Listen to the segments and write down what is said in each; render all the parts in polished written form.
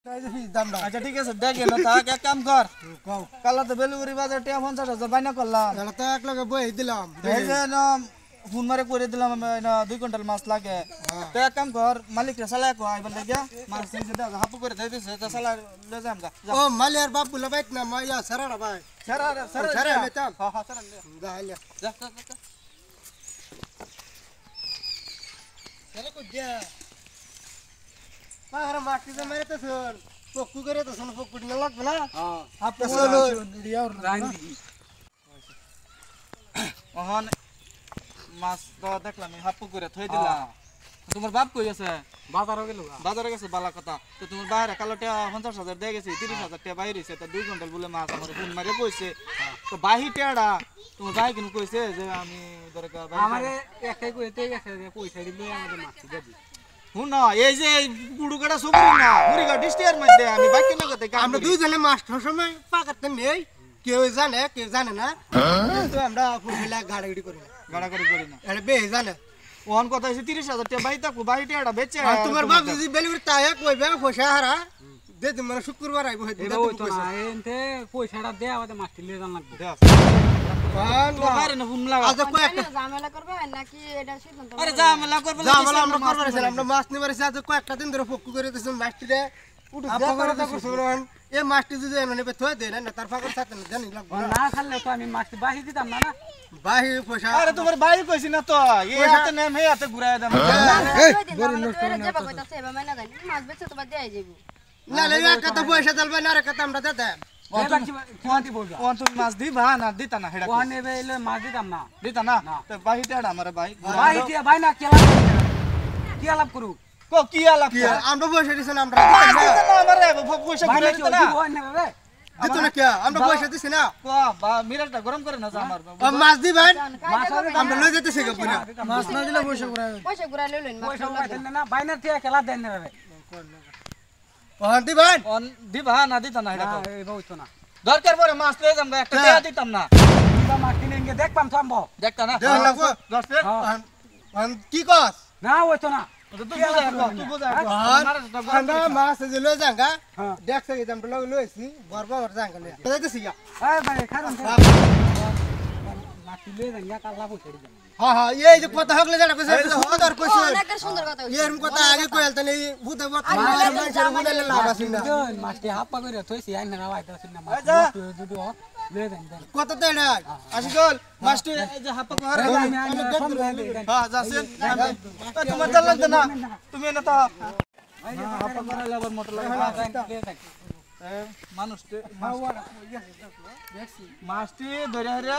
আচ্ছা ঠিক আছে দেখে না থাক এক কাম কর কালা তো বেলুগুড়ি বাজার টিয়া 50,000 বাইনা করলাম তো এক লগে বই দিলাম এই যে না ফোন মারে করে দিলাম না 2 কুইন্টাল মাছ লাগে তো এক কাম কর মালিক রে সালা কো আইবার লাগিয়া মাছ এই যে হাপু করে দেই দিছে তো সালা ले जाम जा ও মালিয়ার বাপ বলে বাইক না মাইয়া সারাড়া ভাই সারা সারা মেতাম হ্যাঁ হ্যাঁ সারা যা আইলা যা চলো কো যা পাহাড় মাটি যে মেরে তো শুন পক্কু করে তো শুন পক্কু না লাগবে না হ্যাঁ আপনি চলো রিয়ার রাইন দিই ওহন মাছ তো দেখলাম হাপু করে থই দিলাম তোমার বাপ কই আছে বাজারে গেছে বালা কথা তো তোমার বাইরে কালোটা 50,000 দিয়ে গেছে 30,000 টাকা বাইরে হইছে তো 2 কুইন্টাল বলে মাছ আমার ফোন মারে কইছে তো বাহি টেড়া তোমার ভাই কিনু কইছে যে আমি দরকার ভাই আমারে একটাই কইতে গেছে যে পয়সা দিলে আমাদের মাছ দিবি হুন না এই যে পুড়ুকাটা সবুরি না পুরিগা ডিস্টিয়ার মধ্যে আমি বাইক কিনা করতে কাম আমরা দুইজনে মাস্টার সময় পাকাতে নেই কেউ জানে না তো আমরা ফুলফিলা গাড়ি করি না গাড়াগাড়ি করি না আরে বে জানে ওহন কথা হইছে 30,000 টাকা বাহি থাকবো বাহি টেড়া বেচে আর তোমার বাপ যদি বেলিগুড়ি তায়া কইবে পয়সা হারা দে তুমি মানে শুক্রবার আইবো হইতে এবার ওই তো না এনতে পয়সাটা দে আমাদের মাছ দিলে জান লাগবে তো বাইরে না ফোন লাগা আজ কয়েক ঝামেলা করবে নাকি এটা সিদ্ধান্ত আরে ঝামেলা করব যা বলা আমরা করবার ছিল আমরা মাছ নিবার আজ কয়েকটা দিন ধরে পক্কু করে দিছেন মাছটি দে উঠে যা করে তা করছুন এই মাছটি যদি এমন নেবে থই দে না তার ফাকর সাথে জানি লাগবে না খালে তো আমি মাছ বাহি দিতাম না না বাহি পয়সা আরে তোমার ভাই কইছি না তো এই হাতে নেম হে হাতে ঘুরায় দাম মাছ বেচে তো বাদ দিয়ে যাবো না লে এক কথা পয়সা দলবে না রে কথা আমরা দে দে কোয়ান্টি বলবা কোন তুমি মাছ দিবা না দিতা না হেডা কোয়ান নেবে এলে মাছ দিতাম না দিতা না তো বাহি টেড়া আমার ভাই বাহি দিয়া ভাই না কি লাভ করু কো কি আলাপ কি আমরা পয়সা দিছেন আমরা দিতা না আমারে পয়সা ভাই ঘুরে কি দিতা না দিব নেবে রে দিত না কি আমরা পয়সা দিছি না কো বা মিরাটা গরম করে না আমার মাছ দিবেন মাছ হবে আমরা লই যেতেছি গপুরা মাছ না দিলে পয়সা ঘুরায় পয়সা ঘুরা লইলেন পয়সা দেন না বাইনার থেকে খেলা দেন না রে ওহন দিবেন অন দিবা না দিতা না হেডা কো এই বউতো না দরকার পড়ে মাছ লয়ে যাম একটা টাকা দিতাম না দিবা মাছ কিনে ইনকে দেখবাম থামবো দেখতা না দেখ লাগবো দশ টাকা ওহন কি কস না ওইতো না তুই বুঝা আমরা মাছ যে লই যাঙ্গা দেখছ কি আমরা লইছি বরবা বর যাঙ্গা লই যেতেছি গা এই ভাই খারাপ মাছ দিলে জাঙ্গা কালা পয়সা দিবেন হ্যাঁ হ্যাঁ এই যে কথা হকলে যেটা কইছে সুন্দর কইছে অনেক সুন্দর কথা এরম কথা আগে কইল তাহলে বুঝতে পারছ মানুষের বুঝলে লাভ আছে না মাছটি হাপ্পা করে থইছি আইন না ভাই তো না মাছ যদি লে দেন দেন কত তো এটা আশিকুল মাস্টার এই যে হাপা ঘরে হ্যাঁ যাছেন তোমার জান লাগবে না তুমি না তা হাপা ঘরে আবার মোটর লাগে মানুষ মাছটি ধরে হারে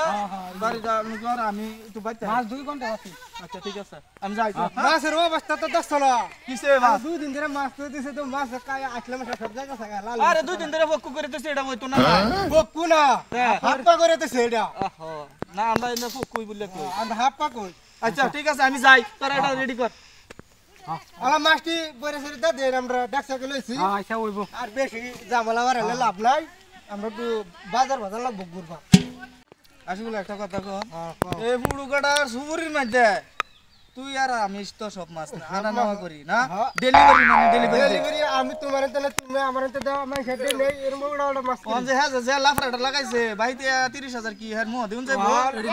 বাড়ি যাওয়ার আমি একটু বাইতে মাছ 2 ঘন্টা আছে আচ্ছা ঠিক আছে আমি যাই মাছের অবস্থা তো দেখছ না কিসে মাছ দুই দিন ধরে মাছ তো দিছে তো মাছ কায় আসলে মাছ সব জায়গা থাকা লাল আরে 2 দিন ধরে বক্কু করে তো সেটা হইতো না বকু না হাপ্পা করে তো সেটা ওহো না আমরা এনে বক্কুই বললে কই আমরা হাপ্পা কই আচ্ছা ঠিক আছে আমি যাই তোরা এটা রেডি কর আলা মাছটি বরে সেরে দে দেন আমরা ডাকসাকে লইছি হ্যাঁ আচ্ছা হইবো আর বেশি জামালা আর হলে লাভ নাই আমরা তো বাজার লাগবো ঘুরবা আসলে একটা কথা কো এই বুড়ুগাড়ার সুবুরির মধ্যে তুই আর আমি তো সব মাছ আনা নেওয়া করি না ডেলিভারি মানে ডেলিভারি আমি তোমার এনে তুমি আমার এনে দাও আমি সেটা নেই এরম বড় বড় মাছ কোন যে হ্যাঁ যে লাফড়াটা লাগাইছে ভাইতে 30,000 কি হার মো দিউন যাইবো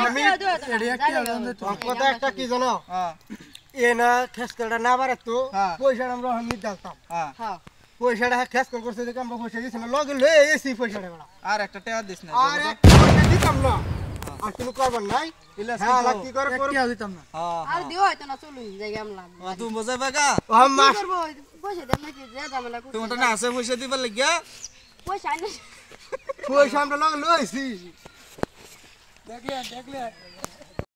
আমি কথা একটা কি জানো হ্যাঁ এ না খেসকালটা না বারে তো পয়সা আমরা আমি দিতাম হ্যাঁ পয়সাটা খেসকাল করতে দেখে আমরা পয়সা দিছি না লগে লই এসি পয়সাটা বড় আর একটা টাকা দিস না আর পয়সা দিতাম না আর তুমি করবার নাই হ্যাঁ লাগ কি করে টাকা দিতাম না আর দিও হয়তো না চলুন জায়গা আমরা তুই বুঝাই বাগা ও মাছ পয়সা দেন নাকি যে ঝামেলা করতে তোমার না আছে পয়সা দিবার লাগিয়া পয়সা আইনে পয়সা আমরা লগে লইছি দেখলে